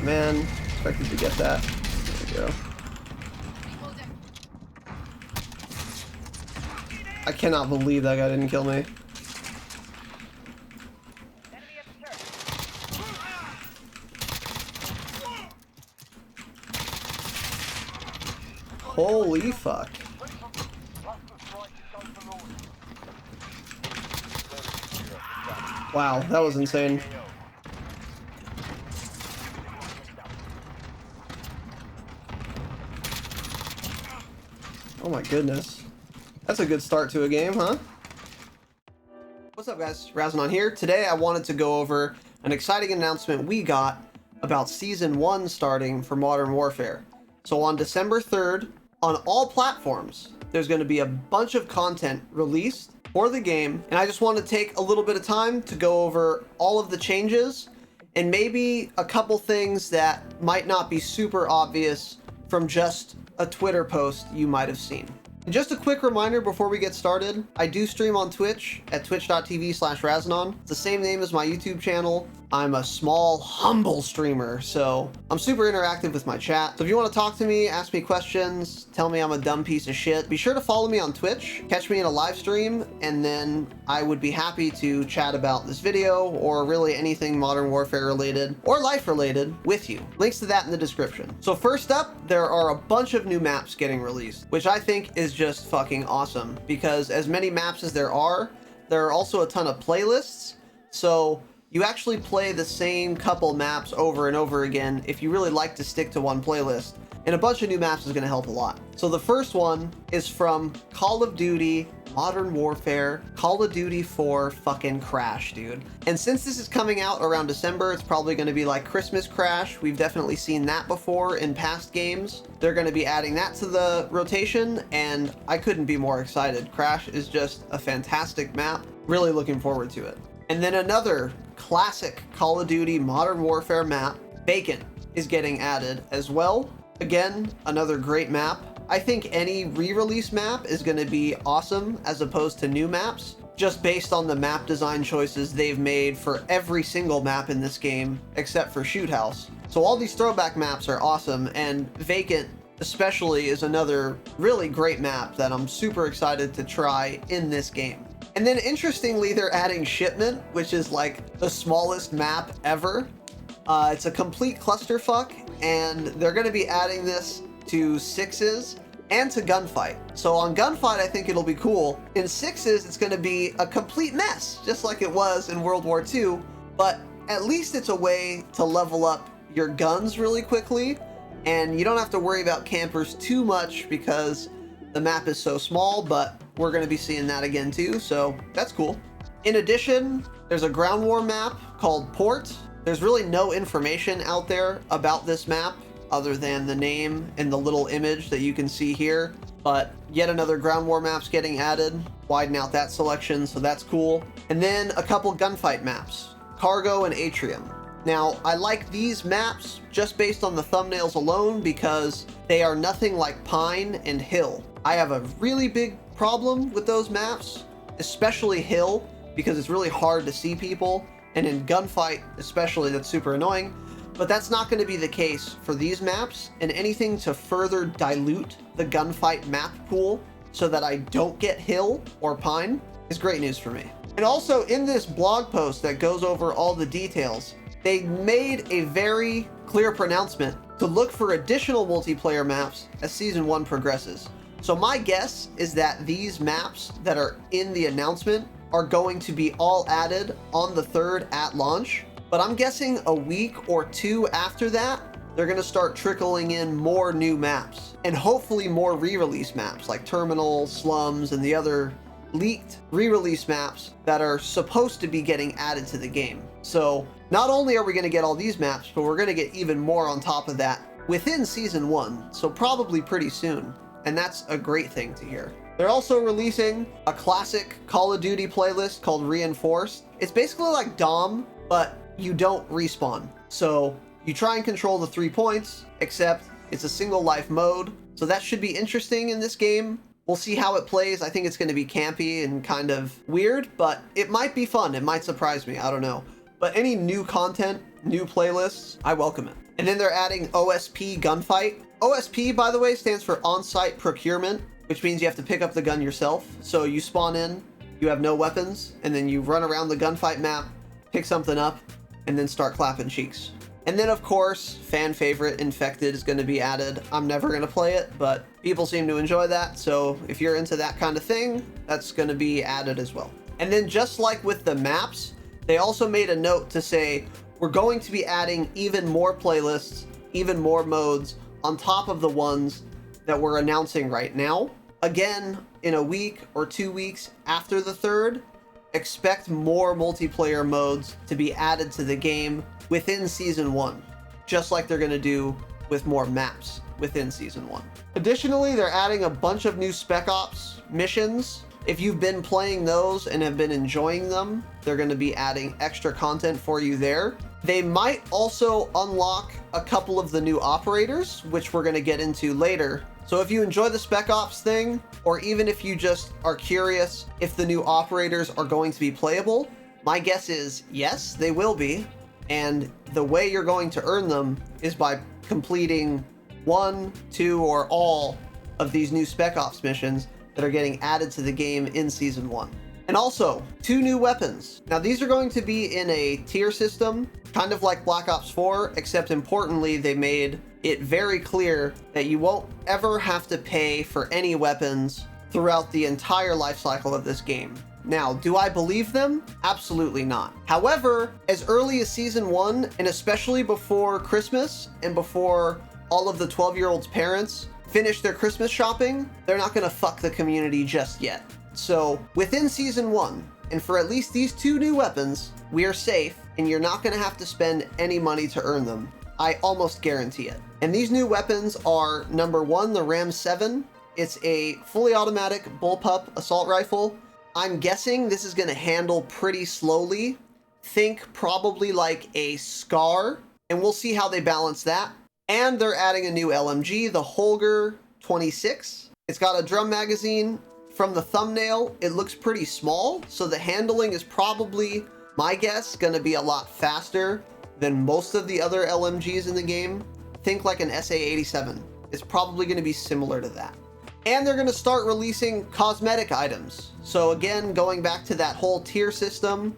Oh man, expected to get that. There we go. I cannot believe that guy didn't kill me. Holy fuck. Wow, that was insane. Oh my goodness. That's a good start to a game, huh? What's up guys, Razanon here. Today I wanted to go over an exciting announcement we got about Season 1 starting for Modern Warfare. So on December 3rd, on all platforms, there's going to be a bunch of content released for the game, and I just want to take a little bit of time to go over all of the changes and maybe a couple things that might not be super obvious from just a Twitter post you might have seen. And just a quick reminder before we get started, I do stream on Twitch at twitch.tv/Razanon. It's the same name as my YouTube channel. I'm a small, humble streamer, so I'm super interactive with my chat. So if you want to talk to me, ask me questions, tell me I'm a dumb piece of shit, be sure to follow me on Twitch, catch me in a live stream, and then I would be happy to chat about this video or really anything Modern Warfare related or life related with you. Links to that in the description. So first up, there are a bunch of new maps getting released, which I think is just fucking awesome because as many maps as there are also a ton of playlists. So you actually play the same couple maps over and over again if you really like to stick to one playlist. And a bunch of new maps is going to help a lot. So the first one is from Call of Duty Modern Warfare, Call of Duty 4 fucking Crash, dude. And since this is coming out around December, it's probably going to be like Christmas Crash. We've definitely seen that before in past games. They're going to be adding that to the rotation, and I couldn't be more excited. Crash is just a fantastic map. Really looking forward to it. And then another classic Call of Duty Modern Warfare map, Bacon, is getting added as well. Again, another great map. I think any re-release map is going to be awesome as opposed to new maps, just based on the map design choices they've made for every single map in this game, except for Shoot House. So all these throwback maps are awesome, and Vacant especially is another really great map that I'm super excited to try in this game. And then interestingly, they're adding Shipment, which is like the smallest map ever. It's a complete clusterfuck, and they're going to be adding this to Sixes and to Gunfight. So on Gunfight, I think it'll be cool. In Sixes, it's going to be a complete mess, just like it was in World War II, but at least it's a way to level up your guns really quickly, and you don't have to worry about campers too much because the map is so small, but we're going to be seeing that again too, so that's cool. In addition, there's a ground war map called Port. There's really no information out there about this map other than the name and the little image that you can see here, but yet another ground war map's getting added. Widen out that selection, so that's cool. And then a couple gunfight maps, Cargo and Atrium. Now, I like these maps just based on the thumbnails alone because they are nothing like Pine and Hill. I have a really big problem with those maps, especially Hill, because it's really hard to see people, and in Gunfight especially, that's super annoying. But that's not going to be the case for these maps, and anything to further dilute the Gunfight map pool so that I don't get Hill or Pine is great news for me. And also in this blog post that goes over all the details, they made a very clear pronouncement to look for additional multiplayer maps as Season 1 progresses. So my guess is that these maps that are in the announcement are going to be all added on the 3rd at launch, but I'm guessing a week or two after that, they're going to start trickling in more new maps, and hopefully more re-release maps like Terminal, Slums, and the other leaked re-release maps that are supposed to be getting added to the game. So not only are we going to get all these maps, but we're going to get even more on top of that within Season 1, so probably pretty soon, and that's a great thing to hear. They're also releasing a classic Call of Duty playlist called Reinforced. It's basically like Dom, but you don't respawn. So you try and control the 3 points, except it's a single life mode. So that should be interesting in this game. We'll see how it plays. I think it's going to be campy and kind of weird, but it might be fun. It might surprise me. I don't know. But any new content new playlists, I welcome it. And then they're adding OSP gunfight. OSP, by the way, stands for on-site procurement, which means you have to pick up the gun yourself. So you spawn in, you have no weapons, and then you run around the gunfight map, pick something up, and then start clapping cheeks. And then, of course, fan favorite Infected is going to be added. I'm never going to play it, but people seem to enjoy that. So if you're into that kind of thing, that's going to be added as well. And then just like with the maps, they also made a note to say, we're going to be adding even more playlists, even more modes on top of the ones that we're announcing right now. Again, in a week or 2 weeks after the 3rd, expect more multiplayer modes to be added to the game within Season 1, just like they're going to do with more maps within Season 1. Additionally, they're adding a bunch of new Spec Ops missions. If you've been playing those and have been enjoying them, they're going to be adding extra content for you there. They might also unlock a couple of the new operators, which we're going to get into later. So if you enjoy the Spec Ops thing, or even if you just are curious if the new operators are going to be playable, my guess is yes, they will be. And the way you're going to earn them is by completing 1, 2, or all of these new Spec Ops missions that are getting added to the game in Season 1. And also, 2 new weapons. Now these are going to be in a tier system, kind of like Black Ops 4, except importantly, they made it very clear that you won't ever have to pay for any weapons throughout the entire life cycle of this game. Now, do I believe them? Absolutely not. However, as early as Season 1, and especially before Christmas, and before all of the 12-year-olds' parents finish their Christmas shopping, they're not going to fuck the community just yet. So, within Season 1, and for at least these 2 new weapons, we are safe, and you're not going to have to spend any money to earn them. I almost guarantee it. And these new weapons are, number 1, the Ram 7. It's a fully automatic bullpup assault rifle. I'm guessing this is going to handle pretty slowly. Think probably like a SCAR, and we'll see how they balance that. And they're adding a new LMG, the Holger 26. It's got a drum magazine. From the thumbnail, it looks pretty small, so the handling is probably, my guess, going to be a lot faster than most of the other LMGs in the game. Think like an SA-87. It's probably going to be similar to that. And they're going to start releasing cosmetic items. So again, going back to that whole tier system,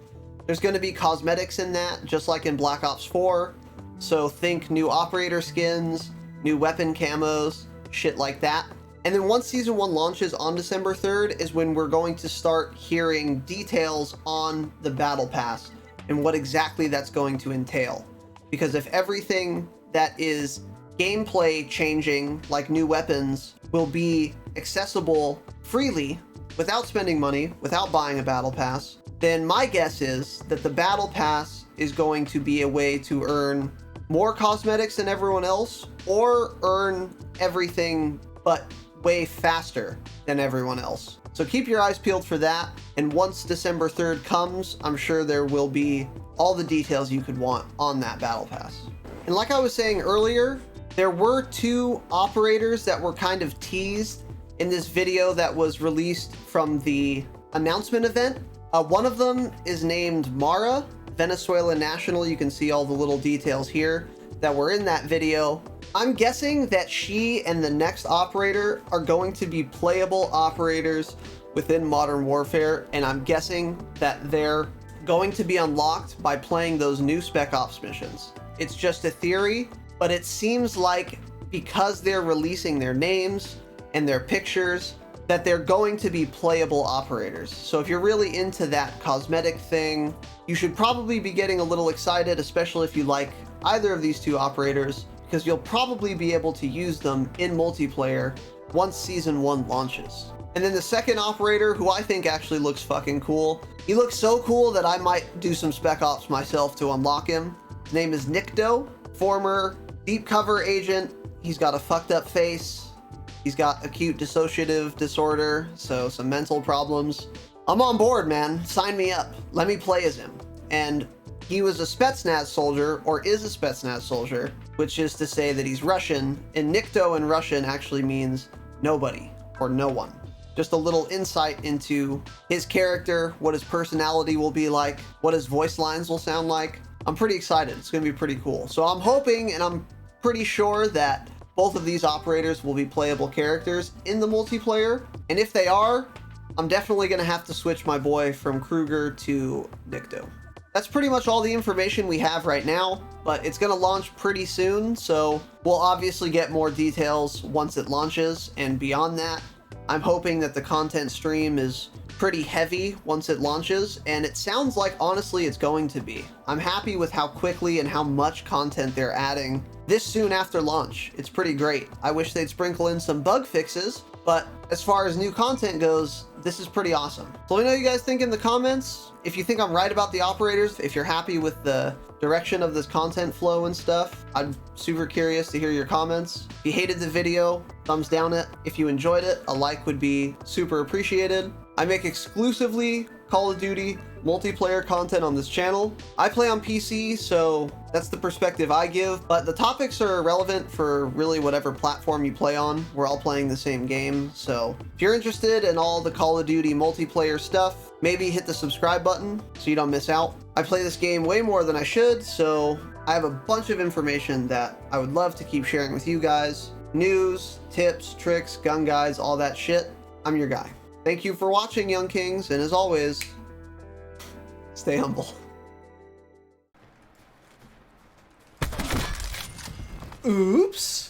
there's going to be cosmetics in that, just like in Black Ops 4. So think new operator skins, new weapon camos, shit like that. And then once Season 1 launches on December 3rd is when we're going to start hearing details on the Battle Pass and what exactly that's going to entail. Because if everything that is gameplay changing, like new weapons, will be accessible freely, without spending money, without buying a Battle Pass, then my guess is that the Battle Pass is going to be a way to earn more cosmetics than everyone else, or earn everything but way faster than everyone else. So keep your eyes peeled for that, and once December 3rd comes, I'm sure there will be all the details you could want on that Battle Pass. And like I was saying earlier, there were 2 operators that were kind of teased in this video that was released from the announcement event. One of them is named Mara, Venezuela National. You can see all the little details here that were in that video. I'm guessing that she and the next operator are going to be playable operators within Modern Warfare, and I'm guessing that they're going to be unlocked by playing those new Spec Ops missions. It's just a theory, but it seems like because they're releasing their names and their pictures, that they're going to be playable operators. So if you're really into that cosmetic thing, you should probably be getting a little excited, especially if you like either of these 2 operators, because you'll probably be able to use them in multiplayer once Season 1 launches. And then the second operator, who I think actually looks fucking cool. He looks so cool that I might do some Spec Ops myself to unlock him. His name is Nikto, former deep cover agent. He's got a fucked up face. He's got acute dissociative disorder, so some mental problems. I'm on board, man. Sign me up. Let me play as him. And he was a Spetsnaz soldier, or is a Spetsnaz soldier, which is to say that he's Russian, and Nikto in Russian actually means nobody, or no one. Just a little insight into his character, what his personality will be like, what his voice lines will sound like. I'm pretty excited. It's going to be pretty cool. So I'm hoping, and I'm pretty sure that both of these operators will be playable characters in the multiplayer. And if they are, I'm definitely going to have to switch my boy from Kruger to Nikto. That's pretty much all the information we have right now, but it's going to launch pretty soon, so we'll obviously get more details once it launches, and beyond that, I'm hoping that the content stream is pretty heavy once it launches, and it sounds like honestly it's going to be. I'm happy with how quickly and how much content they're adding this soon after launch. It's pretty great. I wish they'd sprinkle in some bug fixes, but as far as new content goes, this is pretty awesome. So let me know what you guys think in the comments. If you think I'm right about the operators, if you're happy with the direction of this content flow and stuff, I'm super curious to hear your comments. If you hated the video, thumbs down it. If you enjoyed it, a like would be super appreciated. I make exclusively Call of Duty multiplayer content on this channel. I play on PC, so that's the perspective I give, but the topics are relevant for really whatever platform you play on. We're all playing the same game, so if you're interested in all the Call of Duty multiplayer stuff, maybe hit the subscribe button so you don't miss out. I play this game way more than I should, so I have a bunch of information that I would love to keep sharing with you guys. News, tips, tricks, gun guides, all that shit. I'm your guy. Thank you for watching, Young Kings, and as always, stay humble. Oops.